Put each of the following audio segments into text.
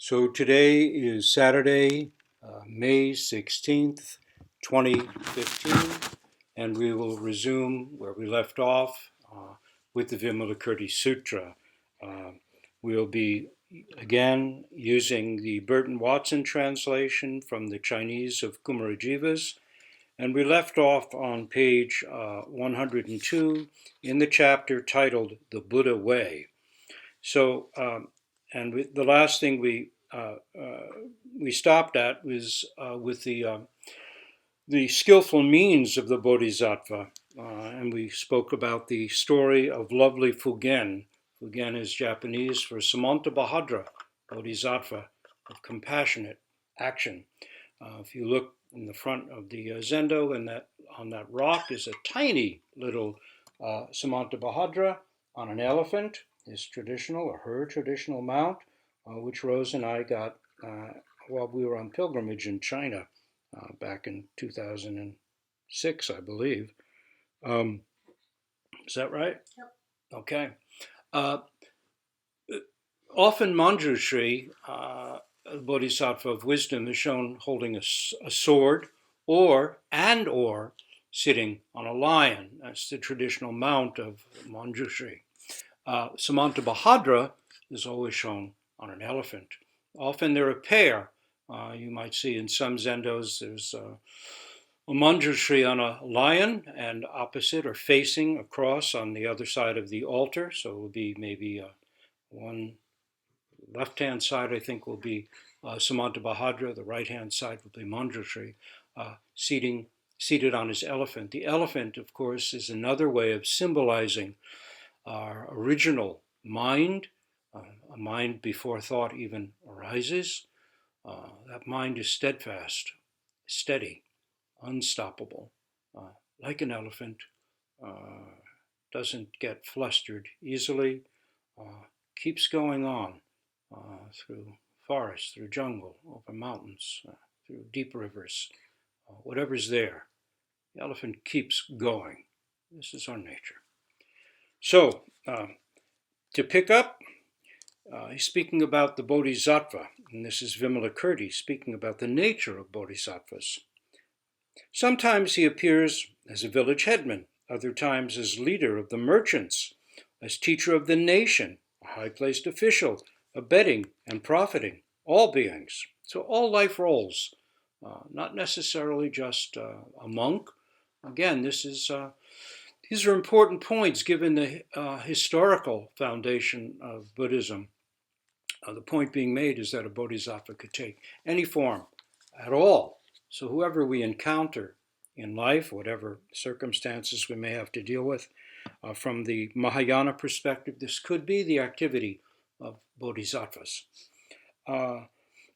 So today is Saturday, May 16th, 2015, and we will resume where we left off with the Vimalakirti Sutra. We'll be again using the Burton Watson translation from the Chinese of Kumarajivas, and we left off on page 102 in the chapter titled The Buddha Way. So, the last thing we stopped at was with the skillful means of the Bodhisattva, and we spoke about the story of lovely Fugen. Fugen is Japanese for Samantabhadra, Bodhisattva of compassionate action. If you look in the front of the Zendo, and that on that rock is a tiny little Samantabhadra on an elephant, his traditional or her traditional mount, which Rose and I got while we were on pilgrimage in China back in 2006, I believe. Is that right? Yep. Okay. Often Manjushri, the Bodhisattva of wisdom, is shown holding a sword or sitting on a lion. That's the traditional mount of Manjushri. Samantabhadra is always shown on an elephant. Often they're a pair. You might see in some zendos there's a Manjushri on a lion and opposite or facing across on the other side of the altar. So it will be maybe one left-hand side, I think, will be Samantabhadra. The right-hand side will be Manjushri seated on his elephant. The elephant, of course, is another way of symbolizing our original mind, a mind before thought even arises. That mind is steadfast, steady, unstoppable, like an elephant, doesn't get flustered easily, keeps going on through forests, through jungle, over mountains, through deep rivers, whatever's there. The elephant keeps going. This is our nature. So, to pick up, he's speaking about the Bodhisattva, and this is Vimalakirti speaking about the nature of Bodhisattvas. Sometimes he appears as a village headman, other times as leader of the merchants, as teacher of the nation, a high-placed official, abetting and profiting all beings. So all life roles, not necessarily just a monk. Again, these are important points given the historical foundation of Buddhism. The point being made is that a bodhisattva could take any form at all. So whoever we encounter in life, whatever circumstances we may have to deal with, from the Mahayana perspective, this could be the activity of bodhisattvas.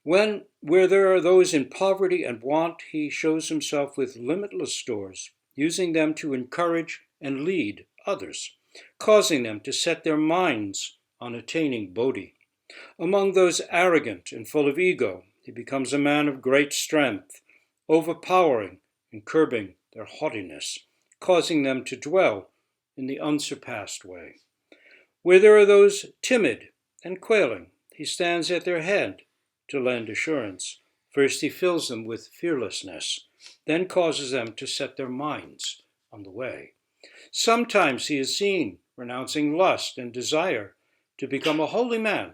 Where there are those in poverty and want, he shows himself with limitless stores, using them to encourage and lead others, causing them to set their minds on attaining bodhi. Among those arrogant and full of ego, he becomes a man of great strength, overpowering and curbing their haughtiness, causing them to dwell in the unsurpassed way. Where there are those timid and quailing, he stands at their head to lend assurance. First he fills them with fearlessness, then causes them to set their minds on the way. Sometimes he is seen renouncing lust and desire to become a holy man of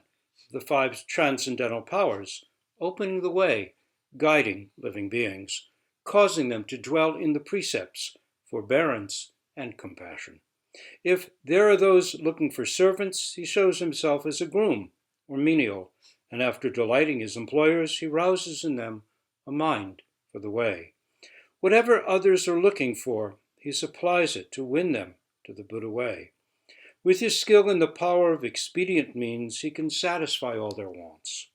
the five transcendental powers, opening the way, guiding living beings, causing them to dwell in the precepts, forbearance, and compassion. If there are those looking for servants, he shows himself as a groom or menial, and after delighting his employers, he rouses in them a mind for the way. Whatever others are looking for, he supplies it to win them to the Buddha way. With his skill in the power of expedient means, he can satisfy all their wants.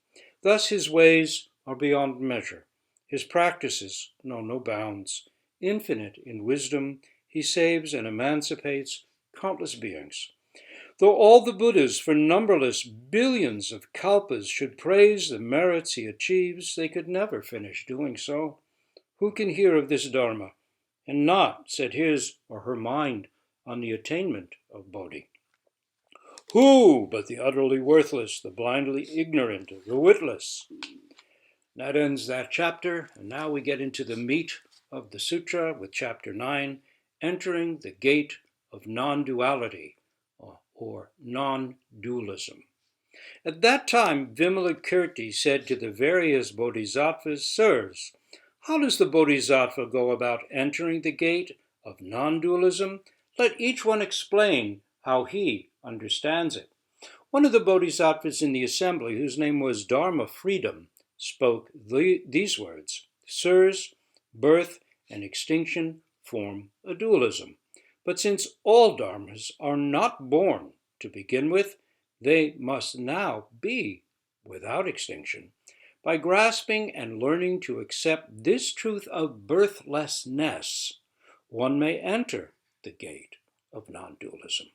Thus his ways are beyond measure. His practices know no bounds. Infinite in wisdom, he saves and emancipates countless beings. Though all the Buddhas for numberless billions of kalpas should praise the merits he achieves, they could never finish doing so. Who can hear of this Dharma and not set his or her mind on the attainment of Bodhi? Who but the utterly worthless, the blindly ignorant, the witless? That ends that chapter, and now we get into the meat of the sutra with chapter 9, entering the gate of non-duality, or non-dualism. At that time, Vimalakirti said to the various bodhisattvas, Sirs, how does the bodhisattva go about entering the gate of non-dualism? Let each one explain how he understands it. One of the bodhisattvas in the assembly, whose name was Dharma Freedom, spoke these words, Sirs, birth and extinction form a dualism. But since all dharmas are not born to begin with, they must now be without extinction. By grasping and learning to accept this truth of birthlessness, one may enter the gate of non-dualism.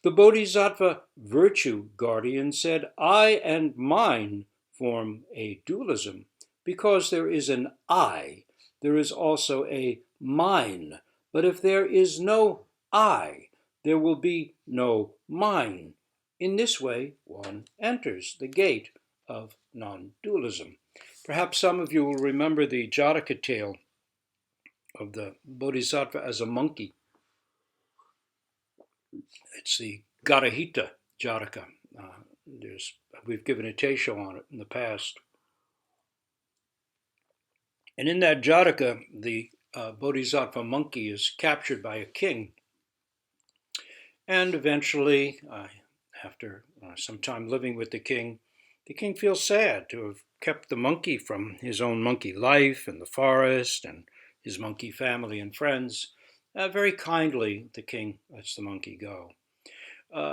The Bodhisattva virtue guardian said, I and mine form a dualism. Because there is an I, there is also a mine. But if there is no I, there will be no mine. In this way, one enters the gate of non-dualism. Perhaps some of you will remember the Jataka tale of the Bodhisattva as a monkey. It's the Garahita Jataka. We've given a teisho on it in the past. And in that Jataka, the Bodhisattva monkey is captured by a king. And eventually, after some time living with the king feels sad to have kept the monkey from his own monkey life and the forest and his monkey family and friends. Very kindly, the king lets the monkey go.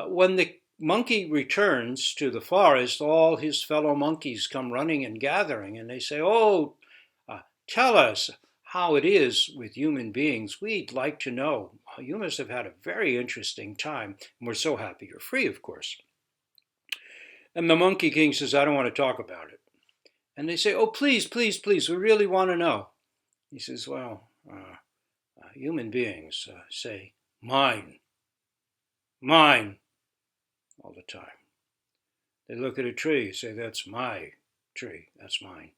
When the monkey returns to the forest, all his fellow monkeys come running and gathering, and they say, oh, tell us how it is with human beings. We'd like to know. You must have had a very interesting time, and we're so happy you're free, of course. And the Monkey King says, I don't want to talk about it. And they say, oh, please, please, please, we really want to know. He says, well, human beings say, mine, mine, all the time. They look at a tree, say, that's my tree, that's mine.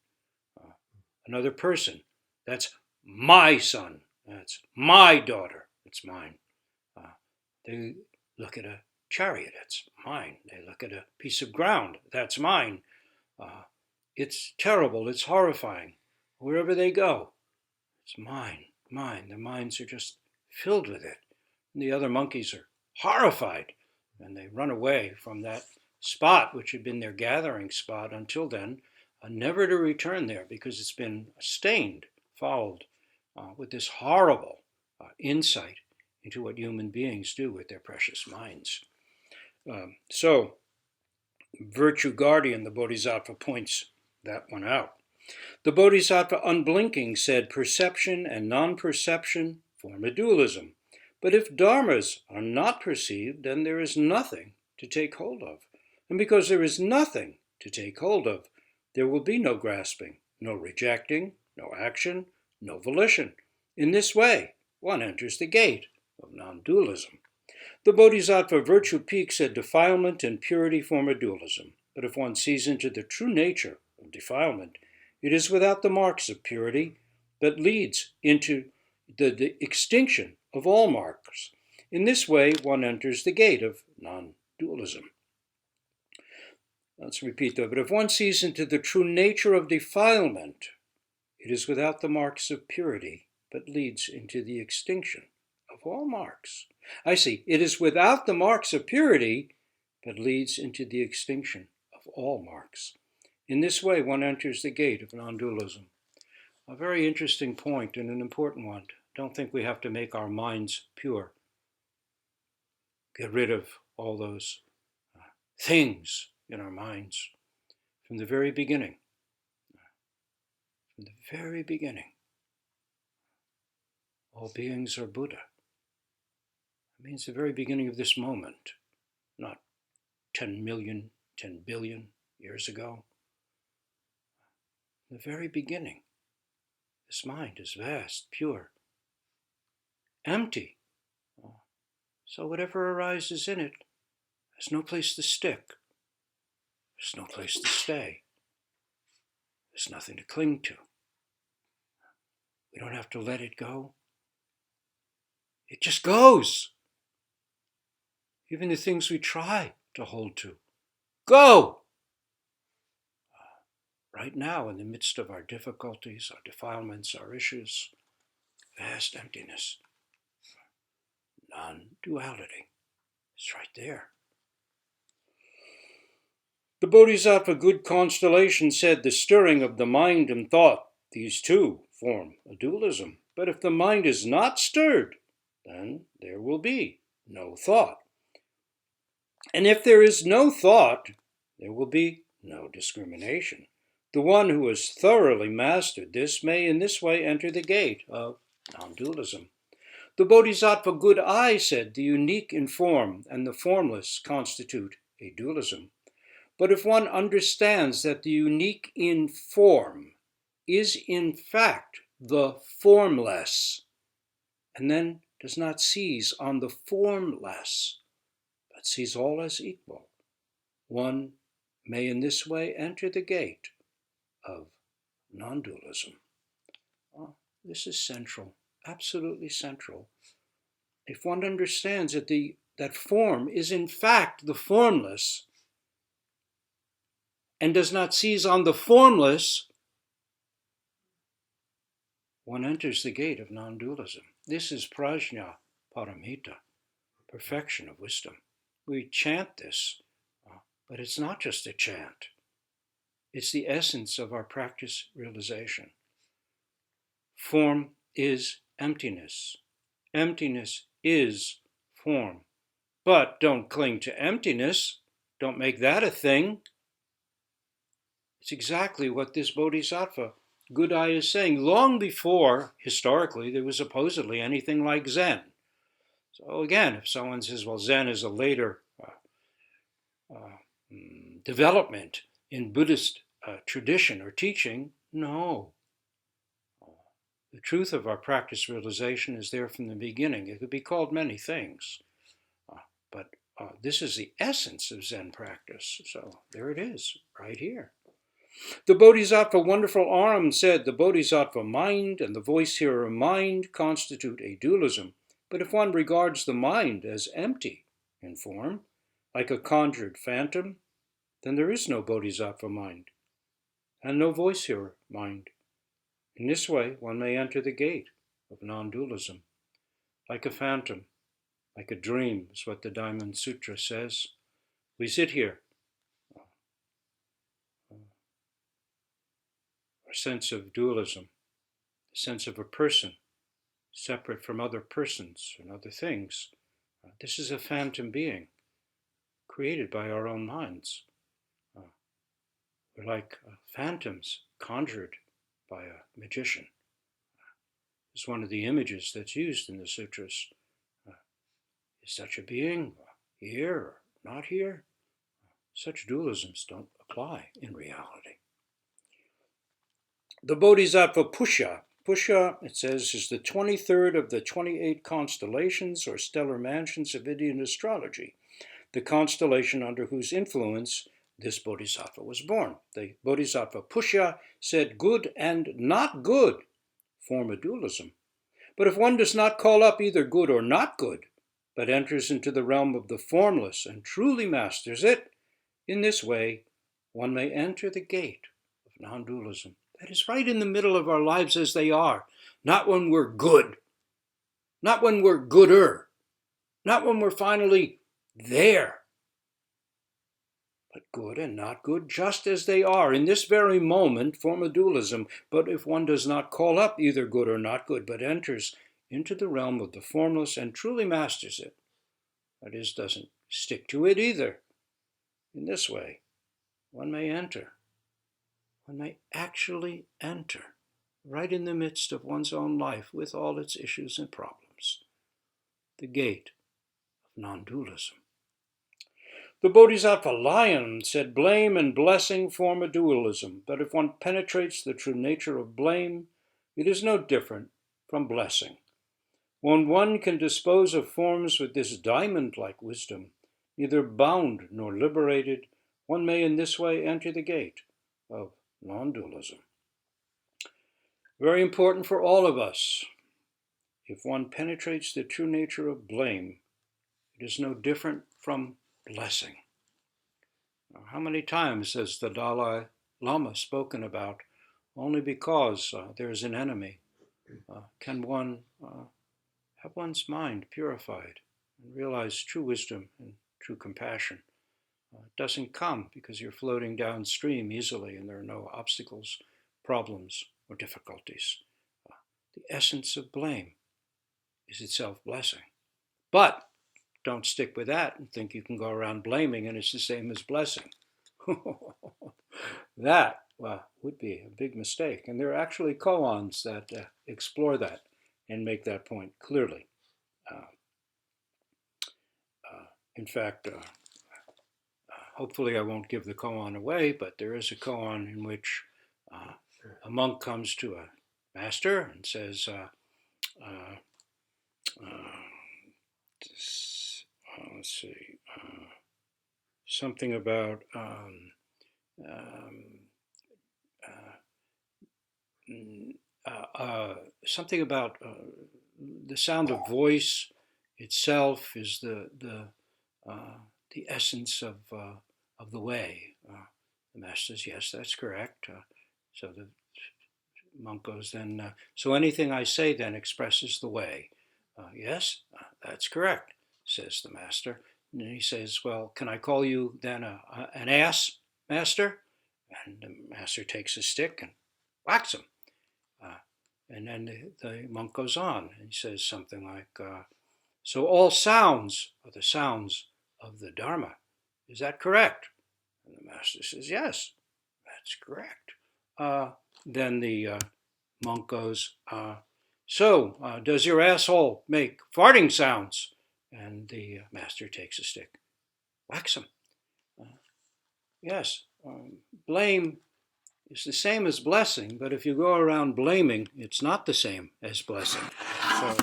Another person, that's my son, that's my daughter, it's mine. They look at a chariot, it's mine. They look at a piece of ground, that's mine. It's terrible, it's horrifying. Wherever they go, it's mine, mine. Their minds are just filled with it. And the other monkeys are horrified, and they run away from that spot, which had been their gathering spot until then, never to return there because it's been stained, fouled with this horrible insight into what human beings do with their precious minds. So, Virtue Guardian, the Bodhisattva, points that one out. The Bodhisattva unblinking said perception and non-perception form a dualism. But if dharmas are not perceived, then there is nothing to take hold of. And because there is nothing to take hold of, there will be no grasping, no rejecting, no action, no volition. In this way, one enters the gate of non-dualism. The Bodhisattva Virtue Peak said defilement and purity form a dualism. But if one sees into the true nature of defilement, it is without the marks of purity, but leads into the extinction of all marks. In this way, one enters the gate of non-dualism. Let's repeat that. But if one sees into the true nature of defilement, it is without the marks of purity, but leads into the extinction of all marks. I see. It is without the marks of purity, but leads into the extinction of all marks. In this way, one enters the gate of non-dualism. A very interesting point and an important one. Don't think we have to make our minds pure. Get rid of all those things in our minds from the very beginning. From the very beginning, all beings are Buddha. It means the very beginning of this moment, not 10 million, 10 billion years ago. The very beginning, this mind is vast, pure, empty. So whatever arises in it There's no place to stick. There's no place to stay. There's nothing to cling to. We don't have to let it go. It just goes. Even the things we try to hold to go. Right now, in the midst of our difficulties, our defilements, our issues, vast emptiness, non-duality. It's right there. The Bodhisattva Good Constellation said the stirring of the mind and thought, these two form a dualism. But if the mind is not stirred, then there will be no thought. And if there is no thought, there will be no discrimination. The one who has thoroughly mastered this may in this way enter the gate of non-dualism. The Bodhisattva Good Eye said the unique in form and the formless constitute a dualism. But if one understands that the unique in form is in fact the formless, and then does not seize on the formless, but sees all as equal, one may in this way enter the gate of non-dualism. This is central, absolutely central. If one understands that form is in fact the formless, and does not seize on the formless, one enters the gate of non-dualism. This is prajna paramita, perfection of wisdom. We chant this, but it's not just a chant. It's the essence of our practice realization. Form is emptiness. Emptiness is form. But don't cling to emptiness. Don't make that a thing. It's exactly what this Bodhisattva Good Eye is saying. Long before, historically, there was supposedly anything like Zen. So again, if someone says, well, Zen is a later development in Buddhist tradition or teaching, no. The truth of our practice realization is there from the beginning. It could be called many things, but this is the essence of Zen practice. So there it is, right here. The Bodhisattva Wonderful Arm said the Bodhisattva mind and the voice hearer mind constitute a dualism. But if one regards the mind as empty in form, like a conjured phantom, then there is no Bodhisattva mind and no voice hearer mind. In this way, one may enter the gate of non-dualism. Like a phantom, like a dream, is what the Diamond Sutra says. We sit here. Our sense of dualism, the sense of a person separate from other persons and other things. This is a phantom being created by our own minds. We're like phantoms conjured by a magician. It's one of the images that's used in the sutras. Is such a being here or not here? Such dualisms don't apply in reality. The Bodhisattva Pusha, it says, is the 23rd of the 28 constellations or stellar mansions of Indian astrology, the constellation under whose influence this Bodhisattva was born. The Bodhisattva Pusha said good and not good form a dualism. But if one does not call up either good or not good, but enters into the realm of the formless and truly masters it, in this way one may enter the gate of non-dualism. That is right in the middle of our lives as they are, not when we're good, not when we're gooder, not when we're finally there, but good and not good just as they are. In this very moment form a dualism, but if one does not call up either good or not good, but enters into the realm of the formless and truly masters it, that is, doesn't stick to it either, in this way, one may enter. One may actually enter right in the midst of one's own life with all its issues and problems, the gate of non-dualism. The Bodhisattva Lion said blame and blessing form a dualism, but if one penetrates the true nature of blame, it is no different from blessing. When one can dispose of forms with this diamond-like wisdom, neither bound nor liberated, one may in this way enter the gate of non-dualism. Very important for all of us. If one penetrates the true nature of blame, it is no different from blessing. Now, how many times has the Dalai Lama spoken about only because there is an enemy can one have one's mind purified and realize true wisdom and true compassion? It doesn't come because you're floating downstream easily and there are no obstacles, problems, or difficulties. The essence of blame is itself blessing. But don't stick with that and think you can go around blaming and it's the same as blessing. That would be a big mistake. And there are actually koans that explore that and make that point clearly. In fact, hopefully I won't give the koan away, but there is a koan in which a monk comes to a master and says, let's see, something about the sound of voice itself is the essence of the way. The master says, yes, that's correct. So the monk goes then, so anything I say then expresses the way. Yes, that's correct, says the master. And he says, well, can I call you then an ass, master? And the master takes a stick and whacks him. And then the monk goes on and he says something like, so all sounds are the sounds of the Dharma. Is that correct? And the master says, yes, that's correct. Then the monk goes, so does your asshole make farting sounds? And the master takes a stick, whacks him. Yes, blame is the same as blessing, but if you go around blaming, it's not the same as blessing. So,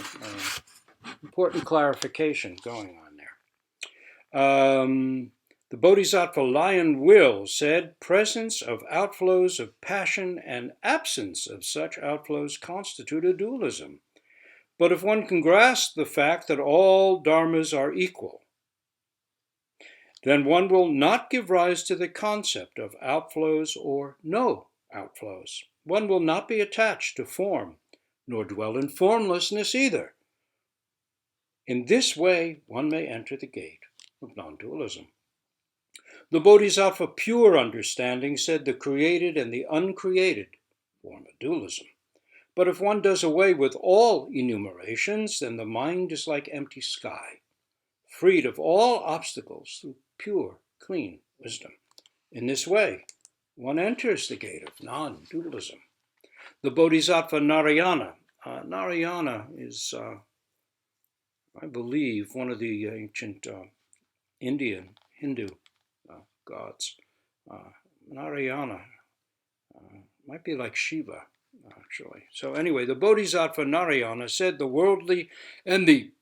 important clarification going on there. The Bodhisattva Lion Will said, presence of outflows of passion and absence of such outflows constitute a dualism. But if one can grasp the fact that all dharmas are equal, then one will not give rise to the concept of outflows or no outflows. One will not be attached to form, nor dwell in formlessness either. In this way, one may enter the gate of non-dualism. The Bodhisattva Pure Understanding said the created and the uncreated form a dualism. But if one does away with all enumerations, then the mind is like empty sky, freed of all obstacles through pure, clean wisdom. In this way, one enters the gate of non-dualism. The Bodhisattva Narayana. Narayana is, I believe, one of the ancient Indian Hindu gods. Narayana might be like Shiva, actually. So anyway, the Bodhisattva Narayana said the worldly and the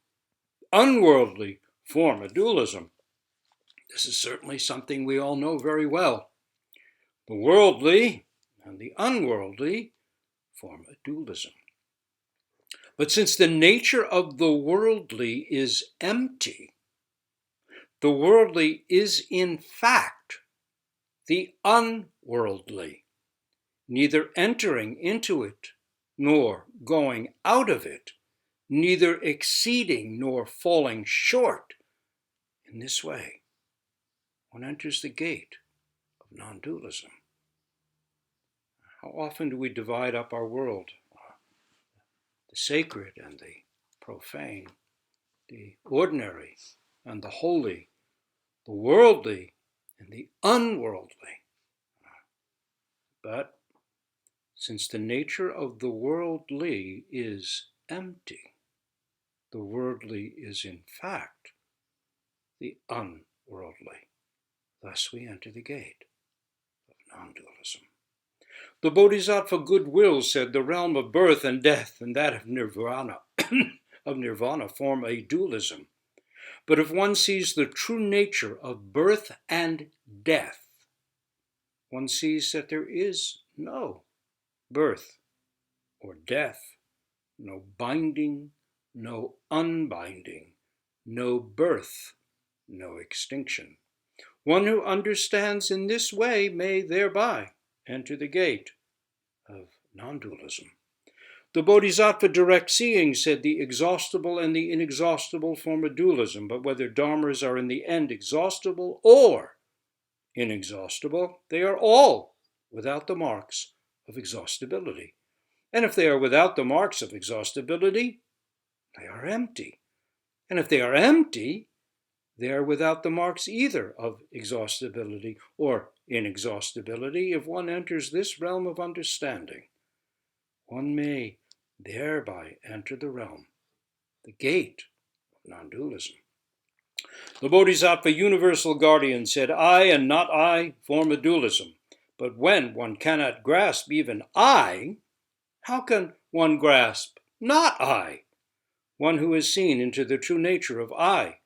unworldly form a dualism. This is certainly something we all know very well. The worldly and the unworldly form a dualism. But since the nature of the worldly is empty, the worldly is in fact the unworldly, neither entering into it nor going out of it, neither exceeding nor falling short. In this way, one enters the gate of non-dualism. How often do we divide up our world? The sacred and the profane, the ordinary and the holy, the worldly and the unworldly. But since the nature of the worldly is empty, the worldly is in fact the unworldly. Thus we enter the gate of non-dualism. The Bodhisattva Goodwill said the realm of birth and death and that of nirvana form a dualism. But if one sees the true nature of birth and death, one sees that there is no birth or death, no binding, no unbinding, no birth, no extinction. One who understands in this way may thereby enter the gate of non-dualism. The Bodhisattva direct seeing said the exhaustible and the inexhaustible form a dualism, but whether dharmas are in the end exhaustible or inexhaustible, they are all without the marks of exhaustibility. And if they are without the marks of exhaustibility, they are empty. And if they are empty, they are without the marks either of exhaustibility or inexhaustibility. If one enters this realm of understanding, one may thereby enter the realm, the gate of non-dualism. The Bodhisattva Universal Guardian said, I and not I form a dualism. But when one cannot grasp even I, how can one grasp not I? One who has seen into the true nature of I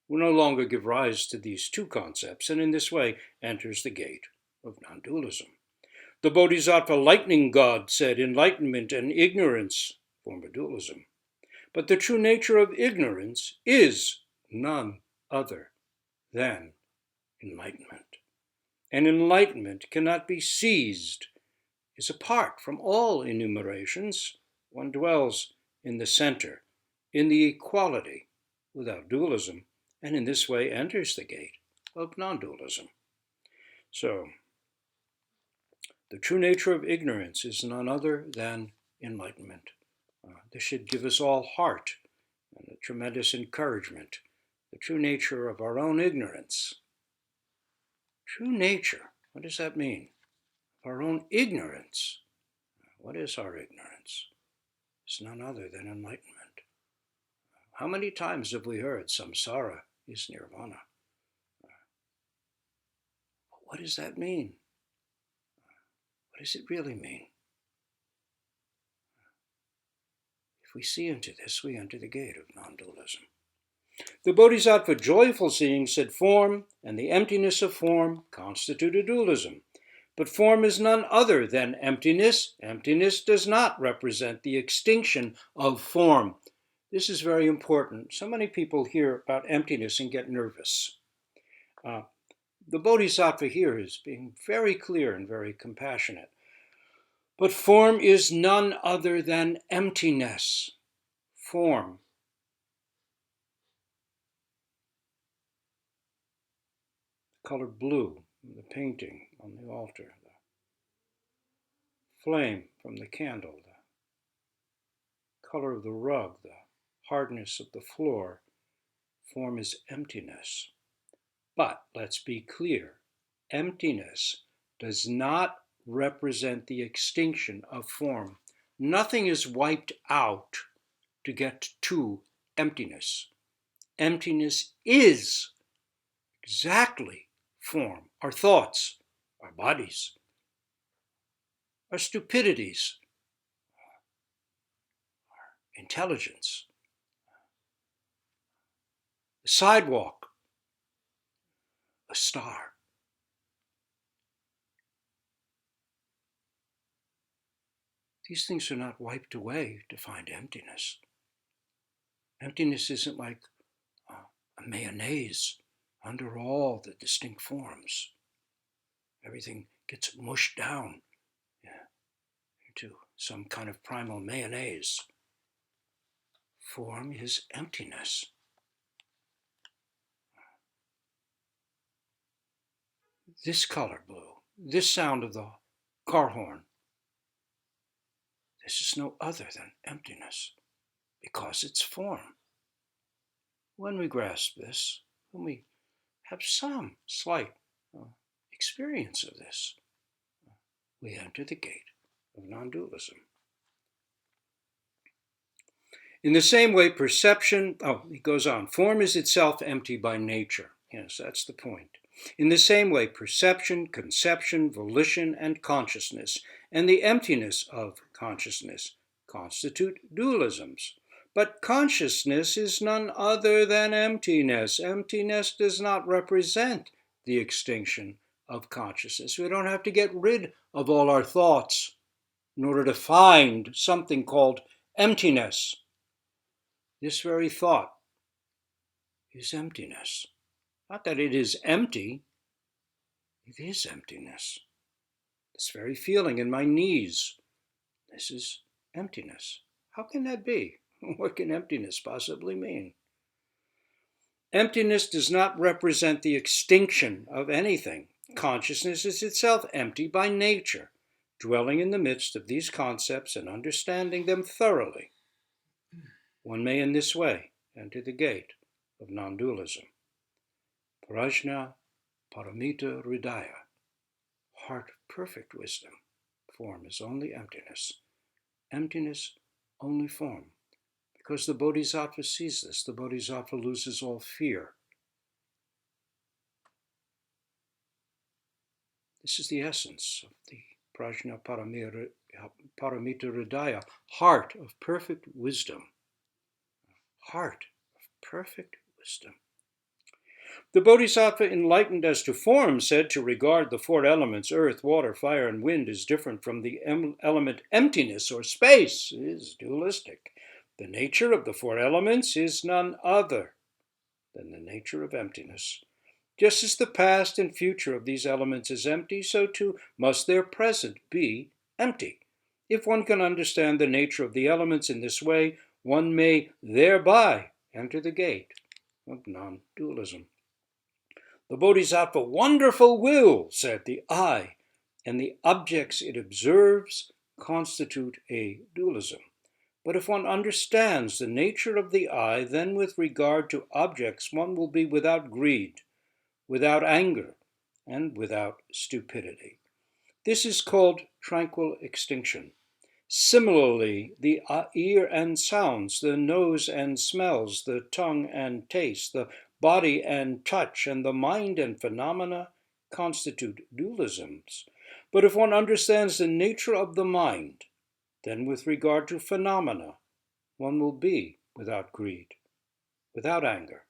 will no longer give rise to these two concepts, and in this way enters the gate of non-dualism. The Bodhisattva Lightning God said, enlightenment and ignorance form a dualism. But the true nature of ignorance is none other than enlightenment. And enlightenment cannot be seized, is apart from all enumerations. One dwells in the center, in the equality, without dualism, and in this way enters the gate of non-dualism. So, the true nature of ignorance is none other than enlightenment. This should give us all heart and a tremendous encouragement. The true nature of our own ignorance. True nature, what does that mean? Our own ignorance. What is our ignorance? It's none other than enlightenment. How many times have we heard samsara is nirvana? What does that mean? What does it really mean? If we see into this, we enter the gate of non-dualism. The Bodhisattva Joyful Seeing said form and the emptiness of form constitute a dualism. But form is none other than emptiness. Emptiness does not represent the extinction of form. This is very important. So many people hear about emptiness and get nervous. The Bodhisattva here is being very clear and very compassionate. But form is none other than emptiness. Form. The color blue, the painting on the altar, the flame from the candle, the color of the rug, the hardness of the floor. Form is emptiness. But let's be clear, emptiness does not represent the extinction of form. Nothing is wiped out to get to emptiness. Emptiness is exactly form. Our thoughts, our bodies, our stupidities, our intelligence, the sidewalk, a star. These things are not wiped away to find emptiness. Emptiness isn't like a mayonnaise under all the distinct forms. Everything gets mushed down into some kind of primal mayonnaise. Form is emptiness. This color blue, this sound of the car horn, this is no other than emptiness, because it's form. When we grasp this, when we have some slight experience of this, we enter the gate of non-dualism. In the same way, perception, he goes on, form is itself empty by nature. Yes, that's the point. In the same way, perception, conception, volition, and consciousness, and the emptiness of consciousness constitute dualisms. But consciousness is none other than emptiness. Emptiness does not represent the extinction of consciousness. We don't have to get rid of all our thoughts in order to find something called emptiness. This very thought is emptiness. Not that it is empty, it is emptiness. This very feeling in my knees, this is emptiness. How can that be? What can emptiness possibly mean? Emptiness does not represent the extinction of anything. Consciousness is itself empty by nature, dwelling in the midst of these concepts and understanding them thoroughly. One may in this way enter the gate of non-dualism. Prajna Paramita Hridaya, heart of perfect wisdom. Form is only emptiness. Emptiness only form. Because the Bodhisattva sees this, the Bodhisattva loses all fear. This is the essence of the Prajna Paramita Hridaya, heart of perfect wisdom. Heart of perfect wisdom. The Bodhisattva, enlightened as to form, said to regard the four elements, earth, water, fire, and wind, as different from the element emptiness or space. It is dualistic. The nature of the four elements is none other than the nature of emptiness. Just as the past and future of these elements is empty, so too must their present be empty. If one can understand the nature of the elements in this way, one may thereby enter the gate of non-dualism. The Bodhisattva, wonderful will, said the I, and the objects it observes constitute a dualism. But if one understands the nature of the I, then with regard to objects one will be without greed, without anger, and without stupidity. This is called tranquil extinction. Similarly, the ear and sounds, the nose and smells, the tongue and taste, the body and touch, and the mind and phenomena constitute dualisms. But if one understands the nature of the mind, then with regard to phenomena, one will be without greed, without anger,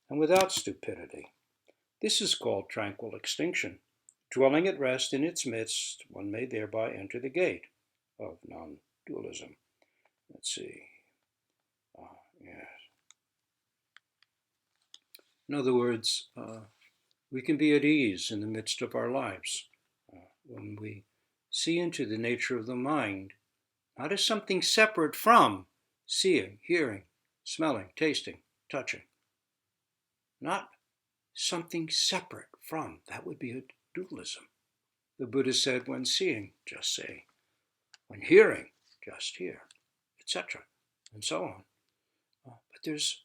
and without stupidity. This is called tranquil extinction. Dwelling at rest in its midst, one may thereby enter the gate of non-dualism. Let's see. Yes. In other words, we can be at ease in the midst of our lives when we see into the nature of the mind, not as something separate from seeing, hearing, smelling, tasting, touching. Not something separate from. That would be a dualism. The Buddha said, when seeing, just say. When hearing, just hear, etc., and so on. But there's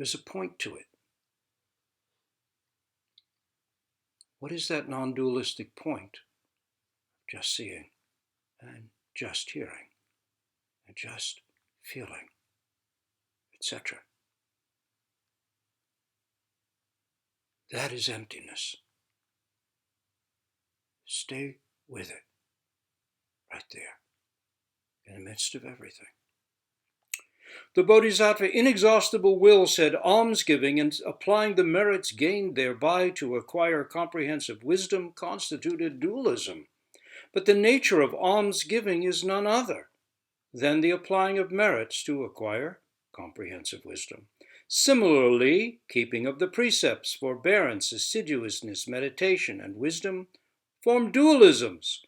a point to it. What is that non-dualistic point? Just seeing, and just hearing, and just feeling, etc. That is emptiness. Stay with it, right there, in the midst of everything. The Bodhisattva, inexhaustible will, said almsgiving and applying the merits gained thereby to acquire comprehensive wisdom constituted dualism. But the nature of almsgiving is none other than the applying of merits to acquire comprehensive wisdom. Similarly, keeping of the precepts, forbearance, assiduousness, meditation, and wisdom form dualisms,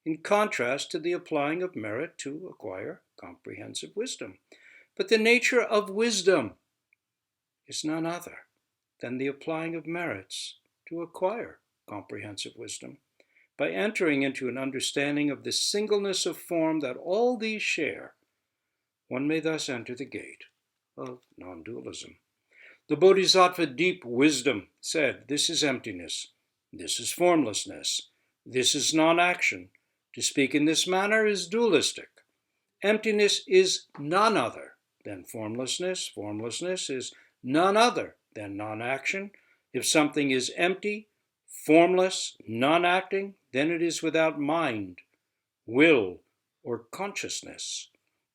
in contrast to the applying of merit to acquire comprehensive wisdom. But the nature of wisdom is none other than the applying of merits to acquire comprehensive wisdom. By entering into an understanding of the singleness of form that all these share, one may thus enter the gate of non-dualism. The Bodhisattva, deep wisdom, said, this is emptiness, this is formlessness, this is non-action. To speak in this manner is dualistic. Emptiness is none other than formlessness. Formlessness is none other than non-action. If something is empty, formless, non-acting, then it is without mind, will, or consciousness.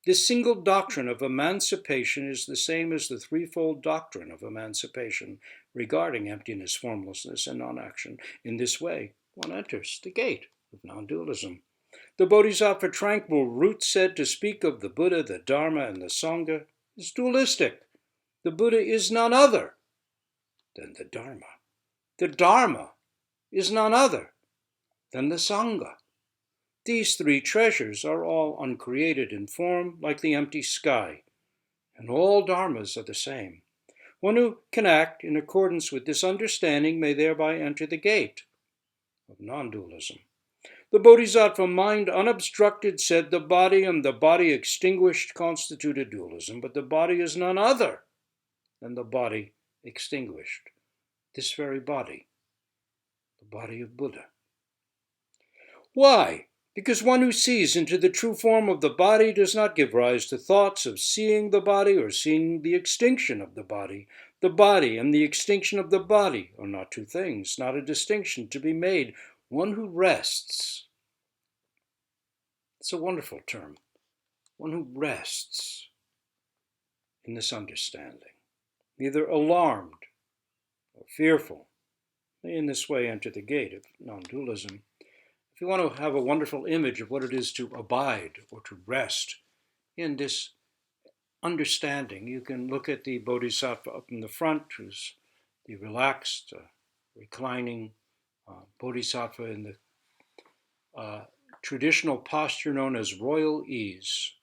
This single doctrine of emancipation is the same as the threefold doctrine of emancipation regarding emptiness, formlessness, and non-action. In this way, one enters the gate of non-dualism. The Bodhisattva Tranquil Root said to speak of the Buddha, the Dharma, and the Sangha is dualistic. The Buddha is none other than the Dharma. The Dharma is none other than the Sangha. These three treasures are all uncreated in form, like the empty sky, and all dharmas are the same. One who can act in accordance with this understanding may thereby enter the gate of non-dualism. The Bodhisattva mind unobstructed said the body and the body extinguished constituted dualism, but the body is none other than the body extinguished. This very body, the body of Buddha. Why? Because one who sees into the true form of the body does not give rise to thoughts of seeing the body or seeing the extinction of the body. The body and the extinction of the body are not two things, not a distinction to be made. One who rests, it's a wonderful term, one who rests in this understanding, neither alarmed or fearful, may in this way enter the gate of non-dualism. If you want to have a wonderful image of what it is to abide or to rest in this understanding, you can look at the Bodhisattva up in the front, who's the relaxed, reclining Bodhisattva in the traditional posture known as royal ease,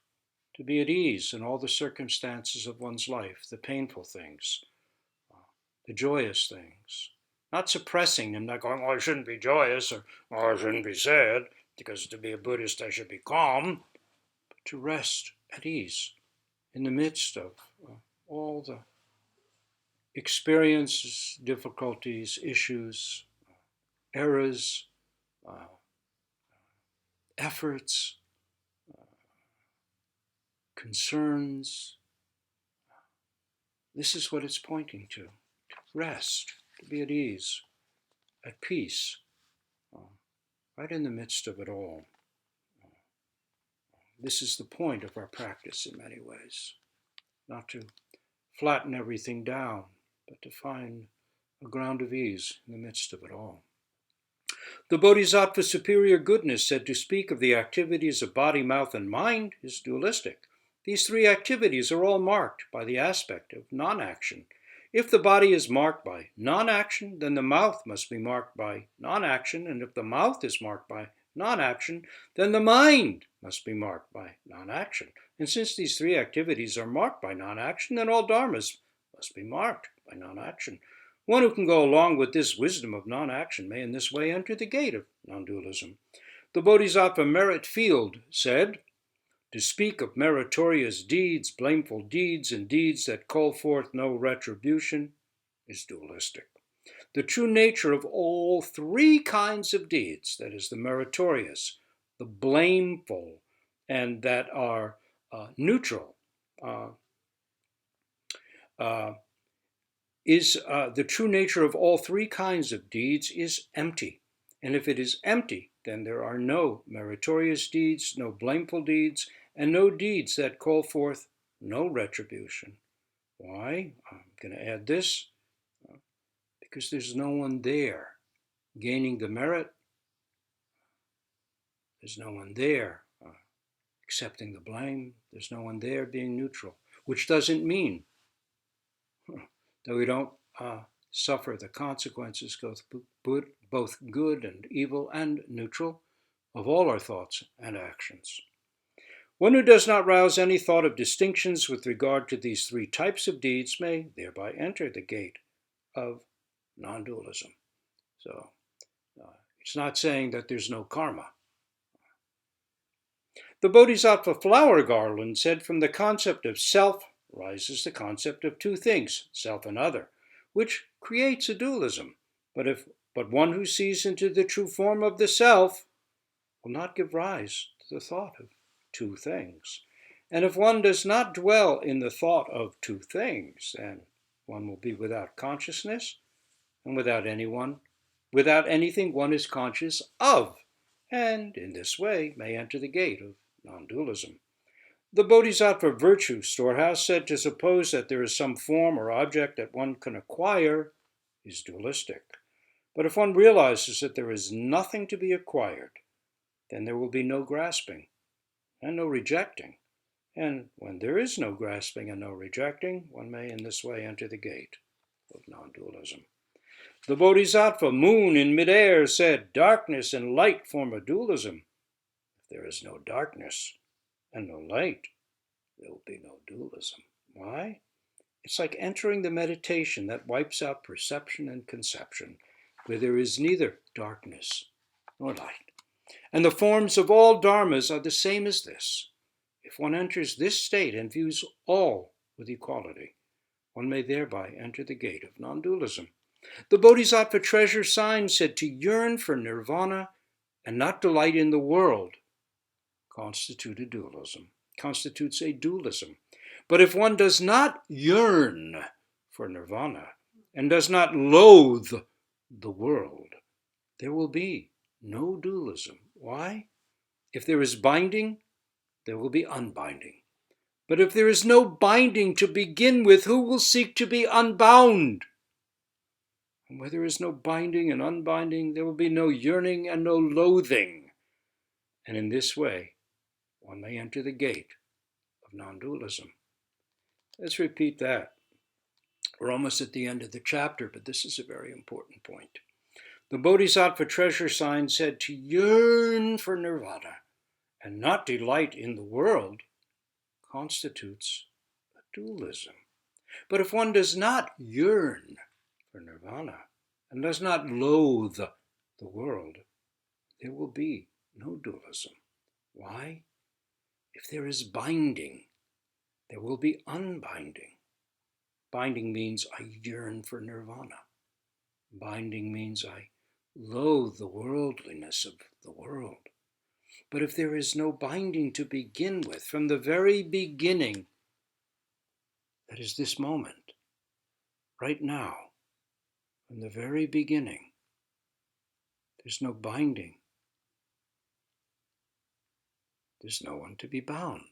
to be at ease in all the circumstances of one's life, the painful things, the joyous things. Not suppressing them, not going, oh, I shouldn't be joyous, or oh, I shouldn't be sad, because to be a Buddhist I should be calm, but to rest at ease in the midst of all the experiences, difficulties, issues, errors, efforts, concerns. This is what it's pointing to rest, to be at ease, at peace, right in the midst of it all. This is the point of our practice in many ways, not to flatten everything down, but to find a ground of ease in the midst of it all. The Bodhisattva superior goodness said to speak of the activities of body, mouth, and mind is dualistic. These three activities are all marked by the aspect of non-action. If the body is marked by non-action, then the mouth must be marked by non-action, and if the mouth is marked by non-action, then the mind must be marked by non-action. And since these three activities are marked by non-action, then all dharmas must be marked by non-action. One who can go along with this wisdom of non-action may in this way enter the gate of non-dualism. The Bodhisattva Merit Field said, to speak of meritorious deeds, blameful deeds, and deeds that call forth no retribution is dualistic. The true nature of all three kinds of deeds, that is, the meritorious, the blameful, and that are neutral, the true nature of all three kinds of deeds is empty. And if it is empty, then there are no meritorious deeds, no blameful deeds, and no deeds that call forth no retribution. Why? I'm going to add this. Because there's no one there gaining the merit. There's no one there accepting the blame. There's no one there being neutral, which doesn't mean that we don't suffer the consequences, both good and evil and neutral, of all our thoughts and actions. One who does not rouse any thought of distinctions with regard to these three types of deeds may thereby enter the gate of non-dualism. So it's not saying that there's no karma. The Bodhisattva flower garland said, from the concept of self rises the concept of two things, self and other, which creates a dualism. But one who sees into the true form of the self will not give rise to the thought of two things. And if one does not dwell in the thought of two things, then one will be without consciousness, and without anything one is conscious of, and in this way may enter the gate of non-dualism. The Bodhisattva virtue storehouse, said to suppose that there is some form or object that one can acquire, is dualistic. But if one realizes that there is nothing to be acquired, then there will be no grasping and no rejecting. And when there is no grasping and no rejecting, one may in this way enter the gate of non-dualism. The Bodhisattva, moon in midair, said, darkness and light form a dualism. If there is no darkness and no light, there will be no dualism. Why? It's like entering the meditation that wipes out perception and conception, where there is neither darkness nor light. And the forms of all dharmas are the same as this. If one enters this state and views all with equality, one may thereby enter the gate of non-dualism. The Bodhisattva treasure sign said to yearn for nirvana and not delight in the world constitutes a dualism. But if one does not yearn for nirvana and does not loathe the world, there will be no dualism. Why? If there is binding, there will be unbinding. But if there is no binding to begin with, who will seek to be unbound? And where there is no binding and unbinding, there will be no yearning and no loathing. And in this way, one may enter the gate of non-dualism. Let's repeat that. We're almost at the end of the chapter, but this is a very important point. The Bodhisattva treasure sign said to yearn for nirvana and not delight in the world constitutes a dualism. But if one does not yearn for nirvana and does not loathe the world, there will be no dualism. Why? If there is binding, there will be unbinding. Binding means I yearn for nirvana. Binding means I loathe the worldliness of the world. But if there is no binding to begin with, from the very beginning, that is this moment, right now, from the very beginning, there's no binding. There's no one to be bound.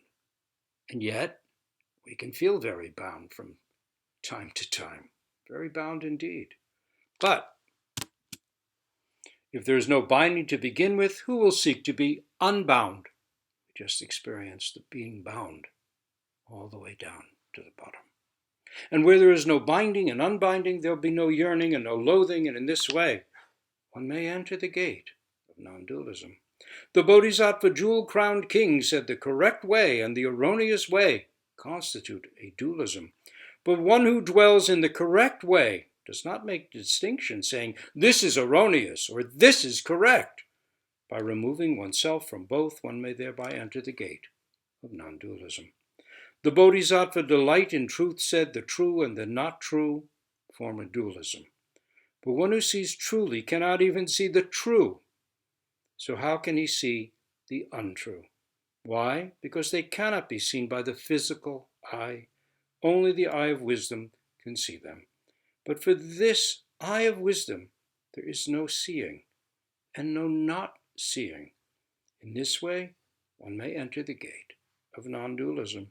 And yet, we can feel very bound from time to time, very bound indeed. But if there is no binding to begin with, who will seek to be unbound? We just experienced the being bound all the way down to the bottom. And where there is no binding and unbinding, there will be no yearning and no loathing, and in this way, one may enter the gate of non-dualism. The Bodhisattva jewel-crowned king said the correct way and the erroneous way constitute a dualism. But one who dwells in the correct way does not make distinction, saying, this is erroneous or this is correct. By removing oneself from both, one may thereby enter the gate of non-dualism. The Bodhisattva delight in truth said the true and the not true form a dualism. But one who sees truly cannot even see the true. So how can he see the untrue? Why? Because they cannot be seen by the physical eye. Only the eye of wisdom can see them. But for this eye of wisdom, there is no seeing and no not seeing. In this way, one may enter the gate of non-dualism.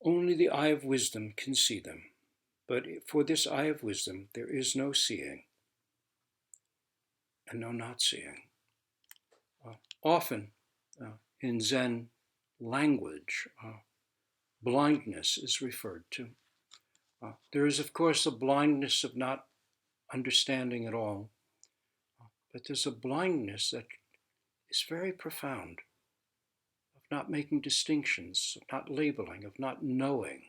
Only the eye of wisdom can see them. But for this eye of wisdom, there is no seeing and no not seeing. Often in Zen language, blindness is referred to. There is, of course, a blindness of not understanding at all, but there's a blindness that is very profound, of not making distinctions, of not labeling, of not knowing,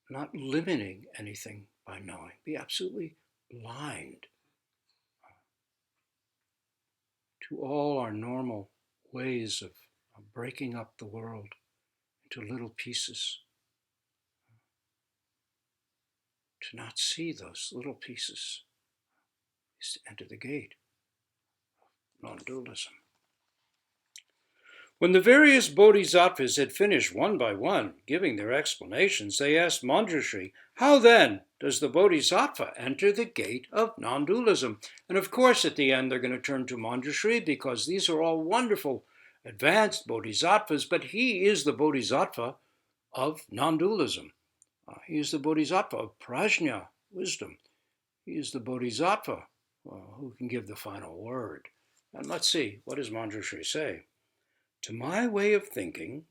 not limiting anything by knowing, be absolutely blind to all our normal ways of breaking up the world into little pieces. To not see those little pieces is to enter the gate of non-dualism. When the various bodhisattvas had finished one by one giving their explanations, they asked Manjushri, how then does the bodhisattva enter the gate of non-dualism? And of course, at the end, they're going to turn to Manjushri because these are all wonderful, advanced bodhisattvas, but he is the bodhisattva of non-dualism. He is the bodhisattva of prajna, wisdom. He is the bodhisattva who can give the final word. And let's see, what does Manjushri say? To my way of thinking,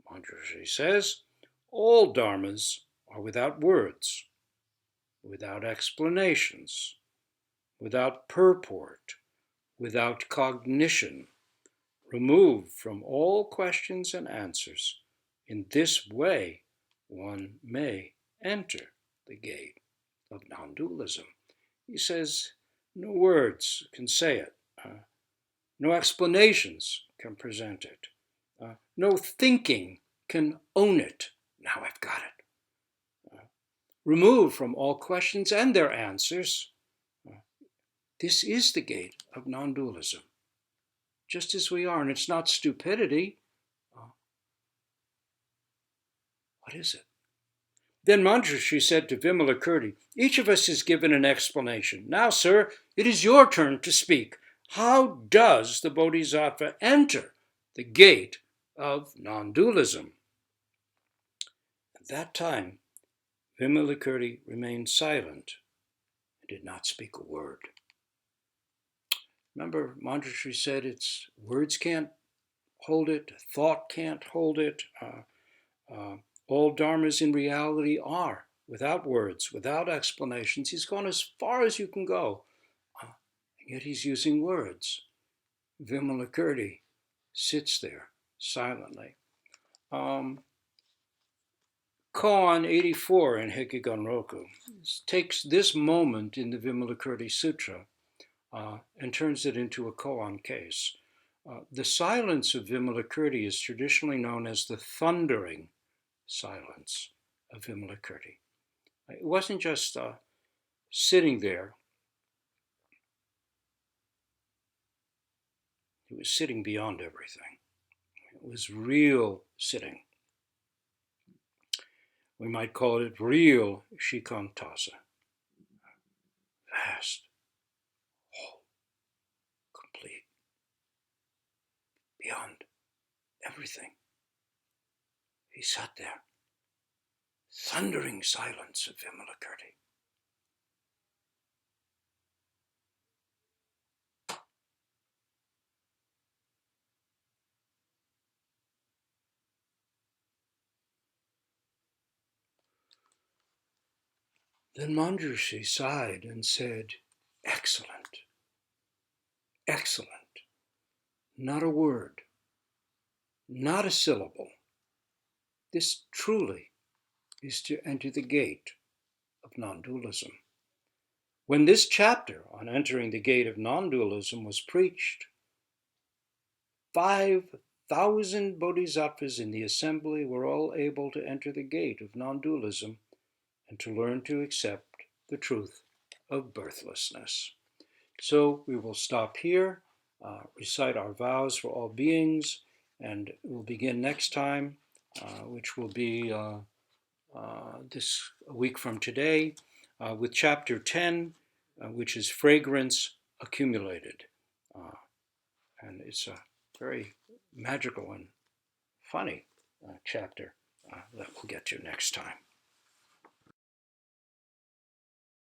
Manjushri says, all dharmas are without words, without explanations, without purport, without cognition, removed from all questions and answers. In this way, one may enter the gate of non-dualism. He says, no words can say it. No explanations can present it. No thinking can own it. Now I've got it. Removed from all questions and their answers. This is the gate of non-dualism. Just as we are, and it's not stupidity. What is it? Then Manjushri said to Vimalakirti, each of us is given an explanation. Now, sir, it is your turn to speak. How does the bodhisattva enter the gate of non-dualism? At that time, Vimalakirti remained silent and did not speak a word. Remember, Manjushri said it's words can't hold it, thought can't hold it. All dharmas in reality are without words, without explanations. He's gone as far as you can go, and yet he's using words. Vimalakirti sits there silently. Koan 84 in Hekigan Roku takes this moment in the Vimalakirti Sutra and turns it into a koan case. The silence of Vimalakirti is traditionally known as the thundering silence of Vimalakirti. It wasn't just sitting there. It was sitting beyond everything. It was real sitting. We might call it real shikantasa. Vast, whole, complete, beyond everything. He sat there, thundering silence of Vimalakirti. Then Manjushri sighed and said, excellent, excellent. Not a word, not a syllable. This truly is to enter the gate of non-dualism. When this chapter on entering the gate of non-dualism was preached, 5,000 bodhisattvas in the assembly were all able to enter the gate of non-dualism and to learn to accept the truth of birthlessness. So we will stop here, recite our vows for all beings, and we'll begin next time, which will be a week from today, with chapter 10, which is fragrance accumulated. And it's a very magical and funny chapter that we'll get to next time.